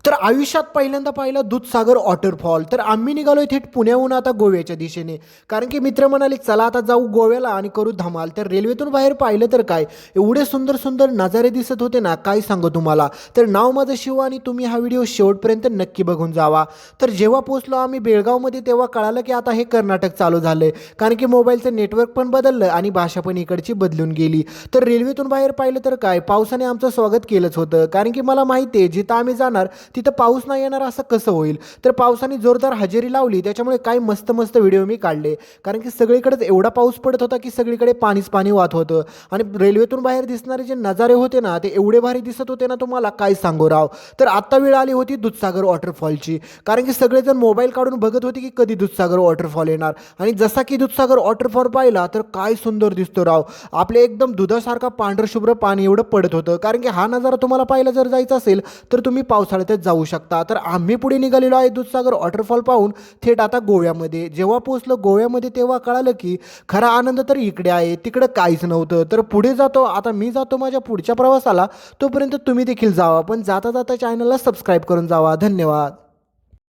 तर आयुष्यात पहिल्यांदा पाहिलं दूधसागर वॉटरफॉल. तर आम्ही निघालोय थेट पुण्याहून आता गोव्याच्या दिशेने. कारण की मित्र म्हणाले चला आता जाऊ गोव्याला आणि करू धमाल. तर रेल्वेतून बाहेर पाहिलं तर काय एवढे सुंदर सुंदर नजारे दिसत होते ना, काय सांगू तुम्हाला. तर नाव माझं शिव आणि तुम्ही हा व्हिडिओ शेवटपर्यंत नक्की बघून जावा. तर जेव्हा पोहोचलो आम्ही बेळगावमध्ये तेव्हा कळालं की आता हे कर्नाटक चालू झालंय. कारण की मोबाईलचं नेटवर्क पण बदललं आणि भाषा पण इकडची बदलून गेली. तर रेल्वेतून बाहेर पाहिलं तर काय पावसाने आमचं स्वागत केलंच होतं. कारण की मला माहिती आहे जिथं आम्ही जाणार तिथं पाऊस नाही येणार असं कसं होईल. तर पावसाने जोरदार हजेरी लावली, त्याच्यामुळे काय मस्त मस्त व्हिडिओ मी काढले. कारण की सगळीकडेच एवढा पाऊस पडत होता की सगळीकडे पाणीच पाणी वाहत होतं. आणि रेल्वेतून बाहेर दिसणारे जे नजारे होते ना ते एवढे भारी दिसत होते ना, तुम्हाला काय सांगू राव. तर आत्ता वेळ आली होती दूधसागर वॉटरफॉलची. कारण की सगळेजण मोबाईल काढून बघत होते की कधी दूधसागर वॉटरफॉल येणार. आणि जसा की दूधसागर वॉटरफॉल पाहिला तर काय सुंदर दिसतो राव. आपले एकदम दुधासारखा पांढरशुभ्र पाणी एवढं पडत होतं. कारण की हा नजारा तुम्हाला पाहायला जर जायचा असेल तर तुम्ही पावसाळ्यातच जाऊ शकता. तर आम्ही पुढे निघालेलो आहे दूधसागर वॉटरफॉल पाहून थेट आता गोव्यामध्ये. जेव्हा पोहोचलो गोव्यामध्ये तेव्हा कळालं की खरा आनंद तर इकडे आहे, तिकडं काहीच नव्हतं. तर पुढे जातो आता मी जातो माझ्या पुढच्या प्रवासाला. तोपर्यंत तुम्ही देखील जावा, पण जाता जाता चॅनलला सबस्क्राईब करून जावा. धन्यवाद.